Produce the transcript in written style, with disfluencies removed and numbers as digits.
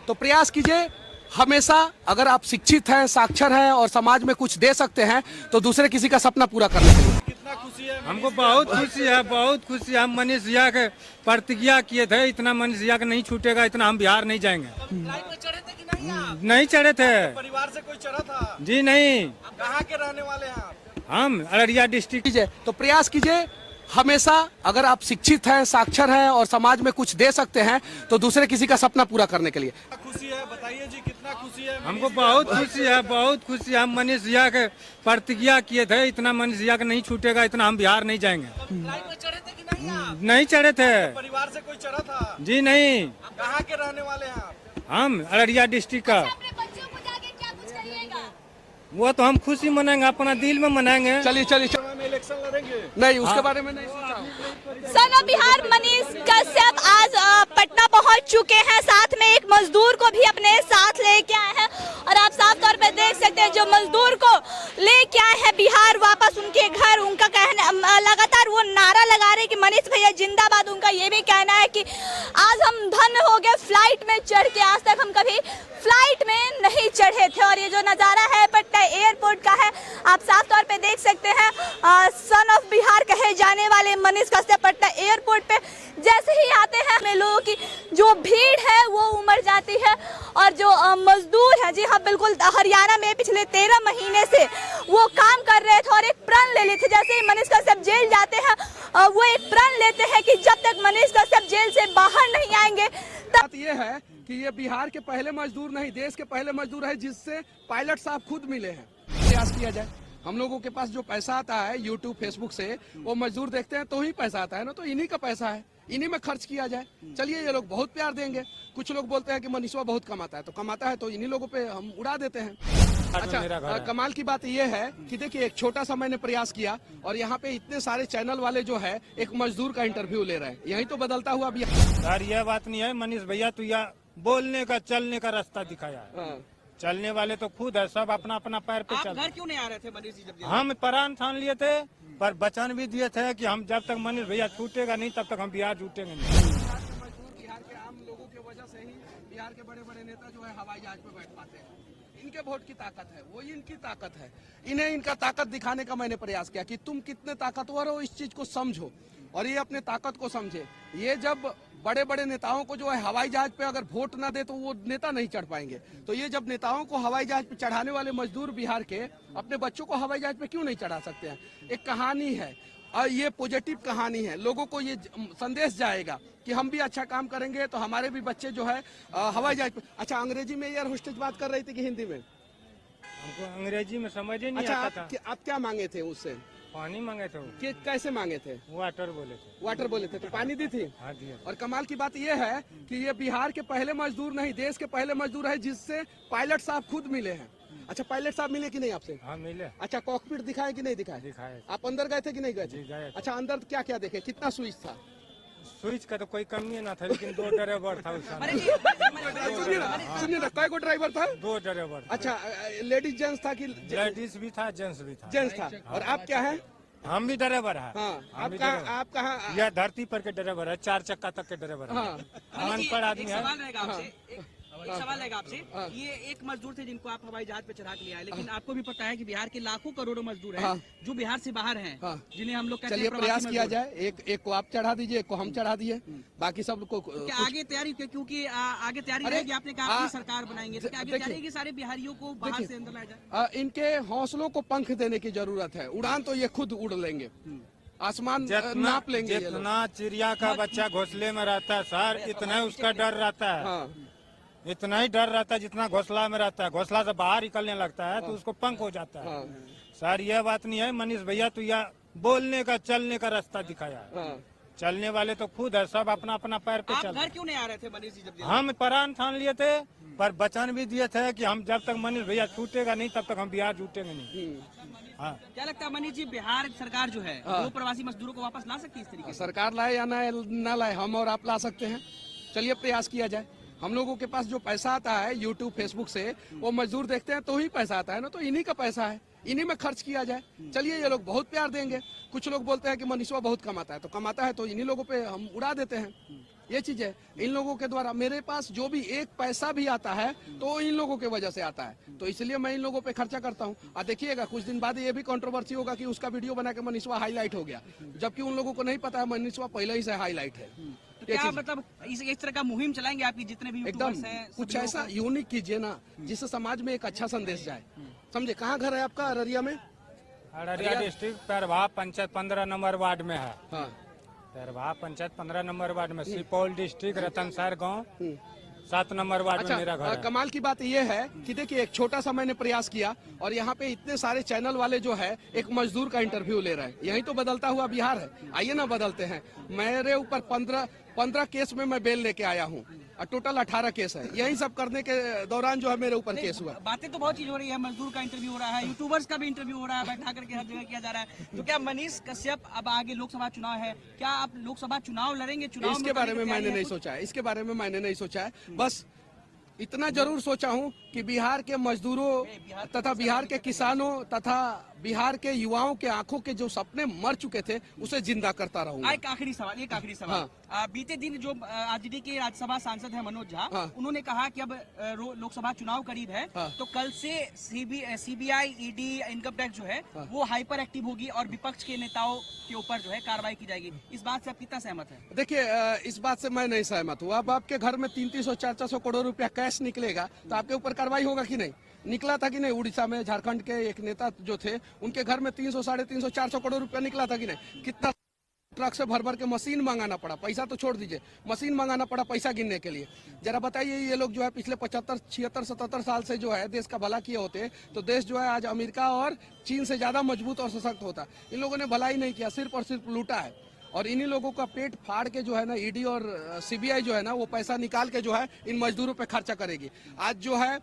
तो प्रयास कीजिए हमेशा, अगर आप शिक्षित हैं, साक्षर हैं और समाज में कुछ दे सकते हैं तो दूसरे किसी का सपना पूरा करने के लिए। कितना खुशी है हमको, बहुत खुशी है, बहुत खुशी है। हम मनीष भैया के प्रतिज्ञा किए थे, इतना मनीष भैया का नहीं छूटेगा, इतना हम बिहार नहीं जाएंगे। फ्लाइट में चढ़े थे कि नहीं आप? नहीं चढ़े थे परिवार से कोई चढ़ा था? जी नहीं, कहाँ के रहने वाले हैं आप? हम अररिया डिस्ट्रिक्ट। कीजिए तो प्रयास कीजिए हमेशा, अगर आप शिक्षित हैं, साक्षर हैं और समाज में कुछ दे सकते हैं तो दूसरे किसी का सपना पूरा करने के लिए। खुशी है, बताइए जी कितना खुशी है? हमको बहुत खुशी है, बहुत खुशी है। हम मनीष भैया के प्रतिज्ञा किए थे, इतना मनीष भैया का नहीं छूटेगा, इतना हम बिहार नहीं जाएंगे। फ्लाइट में चढ़े थे कि नहीं आप? नहीं चढ़े थे परिवार से कोई चढ़ा था? जी नहीं, कहाँ के रहने वाले हैं आप? हम अररिया डिस्ट्रिक्ट का। अपने बच्चों को जाके क्या कुछ करिएगा? वो तो हम खुशी मनाएंगे, अपना दिल में मनाएंगे। चलिए चलिए चुनाव में इलेक्शन लड़ेंगे? नहीं, उसके बारे में नहीं सोचा। सन ऑफ बिहार मनीष कश्यप आज पटना पहुंच चुके हैं, साथ में एक मजदूर को भी अपने साथ लेके आए हैं और आप साफ तौर पे देख सकते हैं जो मजदूर को लेके आए हैं बिहार वापस उनके घर। उनका कहना लगातार वो नारा लगा रहे कि मनीष भैया जिंदाबाद। उनका ये भी कहना है कि आज हम धन्य हो गए फ्लाइट में चढ़ के, आज तक हम कभी फ्लाइट में नहीं चढ़े थे। और ये जो नजारा है पटना एयरपोर्ट का है, आप साफ तौर पे देख सकते हैं। सन ऑफ बिहार कहे जाने वाले मनीष कश्यप पटना एयरपोर्ट पे जैसे ही आते हैं में लोगों की जो भीड़ है वो उमड़ जाती है। और जो मजदूर है, जी हाँ बिल्कुल, हरियाणा में पिछले 13 महीने से वो काम कर रहे थे और एक प्रण ले लिए थे। जैसे ही मनीष कश्यप जेल जाते हैं वो एक प्रण लेते हैं कि जब तक मनीष कश्यप जेल से बाहर नहीं आएंगे। बात ये है कि ये बिहार के पहले मजदूर नहीं, देश के पहले मजदूर है जिससे पायलट साहब खुद मिले हैं। प्रयास किया जाए, हम लोगों के पास जो पैसा आता है यूट्यूब फेसबुक से, वो मजदूर देखते हैं तो ही पैसा आता है ना, तो इन्हीं का पैसा है, इन्हीं में खर्च किया जाए। चलिए, ये लोग बहुत प्यार देंगे। कुछ लोग बोलते हैं कि मनीषवा बहुत कमाता है, तो कमाता है तो इन्हीं लोगों पे हम उड़ा देते हैं। अच्छा, कमाल की बात यह है कि देखिए, एक छोटा सा मैंने प्रयास किया और यहाँ पे इतने सारे चैनल वाले जो है एक मजदूर का इंटरव्यू ले रहे हैं। यही तो बदलता हुआ भी यार ये बात नहीं है मनीष भैया, तो यह बोलने का चलने का रास्ता दिखाया है। चलने वाले तो खुद है, सब अपना अपना पैर पे चल। घर क्यों नहीं आ रहे थे मनीष जी जब? हम प्राण ठान लिए थे, पर वचन भी दिए थे कि हम जब तक मनीष भैया छूटेगा नहीं तब तक हम बिहार छूटेंगे नहीं। बिहार के आम लोगों की वजह से ही बिहार के बड़े बड़े नेता जो है हवाई जहाज पे बैठ पाते हैं। इनके वोट की ताकत है, वही इनकी ताकत है। इन्हें इनका ताकत दिखाने का मैंने प्रयास किया कि तुम कितने ताकतवर हो, इस चीज को समझो और ये अपने ताकत को समझे। ये जब बड़े बड़े नेताओं को जो है हवाई जहाज पे अगर वोट ना दे तो वो नेता नहीं चढ़ पाएंगे। तो ये जब नेताओं को हवाई जहाज पे चढ़ाने वाले मजदूर बिहार के अपने बच्चों को हवाई जहाज पे क्यों नहीं चढ़ा सकते हैं? एक कहानी है और ये पॉजिटिव कहानी है। लोगों को ये संदेश जाएगा कि हम भी अच्छा काम करेंगे तो हमारे भी बच्चे जो है हवाई जहाज पे। अच्छा, अंग्रेजी में एयर होस्टेज बात कर रही थी कि हिंदी में? हमको अंग्रेजी में समझ ही नहीं अच्छा, आता था। आप क्या मांगे थे उससे? पानी मांगे थे वो। कि कैसे मांगे थे? वाटर बोले थे। वाटर बोले थे तो पानी दी थी? हाँ दिया। और कमाल की बात यह है कि ये बिहार के पहले मजदूर नहीं, देश के पहले मजदूर है जिससे पायलट साहब खुद मिले हैं। अच्छा, पायलट साहब मिले कि नहीं आपसे? हाँ मिले। अच्छा, कॉकपिट दिखाए कि नहीं दिखाए? दिखाए। आप अंदर गए थे कि नहीं गए जी थे? गए थे। अच्छा, अंदर क्या क्या देखे, कितना स्विच था? स्विच का तो कोई कमी ना था, लेकिन 2 ड्राइवर था उसमें। सुनिए ना, कई को ड्राइवर था? 2 ड्राइवर। अच्छा, लेडीज जेंट्स था कि? लेडीज भी था, जेंट्स भी था। जेंट्स था। और आप क्या है? हम भी ड्राइवर है। हाँ, हम भी आप ड्राइवर। कहाँ? यह धरती पर के ड्राइवर है, 4 चक्का तक के ड्राइवर है। हाँ। अनपढ़ आदमी है। सवाल रहेगा आपसे, एक सवाल रहेगा आपसे। ये एक मजदूर थे जिनको आप हवाई जहाज पे चढ़ा के ले आए, लेकिन आपको भी पता है कि बिहार के लाखों करोड़ों मजदूर हैं जो बिहार से बाहर हैं, जिन्हें हम लोग कहते हैं चलिए प्रवासी प्रयास किया मजदूर। जाए, एक को आप चढ़ा दीजिए, एक को हम चढ़ा दिए, बाकी सब को क्या आगे तैयारी, क्योंकि आगे तैयारी रहेगी, आपने कहा अपनी सरकार बनाएंगे, तो क्या आगे तैयारी है कि सारे बिहारियों को बाहर से अंदर लाया जाए? इनके हौसलों को पंख देने की जरूरत है। उड़ान तो ये खुद उड़ लेंगे, आसमान नाप लेंगे ये लोग। जितना चिड़िया का बच्चा घोंसले में रहता है सर, इतना ही उसका डर रहता है। हाँ। इतना ही डर रहता है जितना घोंसला में रहता है। घोंसला से बाहर निकलने लगता है तो उसको पंख हो जाता है। सर ये बात नहीं है मनीष भैया, तो यह बोलने का चलने का रास्ता दिखाया है। चलने वाले तो खुद है, सब अपना अपना पैर पे चल। घर क्यों नहीं आ रहे थे मनीष जी जब? हम प्राण ठान लिए थे, पर वचन भी दिए थे कि हम जब तक मनीष भैया छूटेगा नहीं तब तक हम बिहार छूटेंगे नहीं। हाँ। क्या लगता है मनीष जी, बिहार सरकार जो है वो प्रवासी मजदूरों को वापस ला सकती है इस तरीके से? सरकार लाए या ना लाए, हम और आप ला सकते हैं। चलिए प्रयास किया जाए। हम लोगों के पास जो पैसा आता है यूट्यूब फेसबुक से, वो मजदूर देखते हैं तो ही पैसा आता है ना, तो इन्हीं का पैसा है, इन्हीं में खर्च किया जाए। चलिए, ये लोग बहुत प्यार देंगे। कुछ लोग बोलते हैं कि मनीषवा बहुत कमाता है, तो कमाता है तो इन्हीं लोगों पे हम उड़ा देते हैं। ये चीज है इन लोगों के द्वारा। मेरे पास जो भी एक पैसा भी आता है तो इन लोगों के वजह से आता है, तो इसलिए मैं इन लोगों पे खर्चा करता हूँ। और देखिएगा कुछ दिन बाद ये भी कंट्रोवर्सी होगा कि उसका वीडियो बना के मनीषवा हाईलाइट हो गया, जबकि उन लोगों को नहीं पता है मनीषवा पहले ही से हाईलाइट है। तो क्या मतलब इस तरह का मुहिम चलाएंगे आपकी जितने भी एकदम यूट्यूबर्स हैं? कुछ ऐसा यूनिक कीजिए ना जिससे समाज में एक अच्छा संदेश जाए। समझे? कहाँ घर है आपका? अररिया में? Araria district Pairwa panchayat 15 number ward में है। हाँ। पैरवा पंचायत 15 नंबर वार्ड में, सुपौल डिस्ट्रिक्ट रतनसार गांव 7 नंबर वार्ड में मेरा घर है। कमाल की बात यह है कि देखिए एक छोटा सा मैंने प्रयास किया और यहाँ पे इतने सारे चैनल वाले जो है एक मजदूर का इंटरव्यू ले रहे हैं। यही तो बदलता हुआ बिहार है। आइए ना बदलते हैं। मेरे ऊपर 15 केस में मैं बेल लेके आया हूँ और टोटल 18 केस है। यही सब करने के दौरान जो है मेरे ऊपर केस हुआ। बातें तो बहुत चीज हो रही है, मजदूर का इंटरव्यू हो रहा है, यूट्यूबर्स का भी इंटरव्यू हो रहा है, बैठा करके हर जगह किया जा रहा है। तो क्या मनीष कश्यप, अब आगे लोकसभा चुनाव है, क्या आप लोकसभा चुनाव लड़ेंगे? चुनाव इसके बारे में मैंने नहीं सोचा है, इसके बारे में मैंने नहीं सोचा है। बस इतना जरूर सोचा हूँ कि बिहार के मजदूरों तथा बिहार के किसानों तथा बिहार के युवाओं के आंखों के जो सपने मर चुके थे उसे जिंदा करता रहूंगा। एक आखिरी सवाल। बीते दिन जो आरजेडी के राज्यसभा सांसद हैं मनोज झा, उन्होंने कहा कि अब लोकसभा चुनाव करीब है, तो कल से सीबीआई, ईडी, इनकम टैक्स जो है वो हाइपर एक्टिव होगी और विपक्ष के नेताओं के ऊपर जो है कार्रवाई की जाएगी। इस बात से आप कितना सहमत है? देखिए इस बात से मैं नहीं सहमत हूँ। अब आपके घर में 300, 400 करोड़ रुपया कैश निकलेगा तो आपके ऊपर कार्रवाई होगा कि नहीं? निकला था कि नहीं? उड़ीसा में झारखंड के एक नेता जो थे उनके घर में 300, 350, 400 करोड़ रुपया निकला था कि नहीं? कितना ट्रक से भर भर के मशीन मंगाना पड़ा, पैसा तो छोड़ दीजिए, मशीन मंगाना पड़ा पैसा गिनने के लिए। जरा बताइए ये लोग जो है पिछले 75, 76, 77 साल से जो है देश का भला किए होते तो देश जो है आज अमेरिका और चीन से ज्यादा मजबूत और सशक्त होता। इन लोगों ने भलाई नहीं किया, सिर्फ और सिर्फ लूटा है। और इन्हीं लोगों का पेट फाड़ के जो है ना ईडी और सीबीआई जो है ना वो पैसा निकाल के जो है इन मजदूरों पे खर्चा करेगी। आज जो है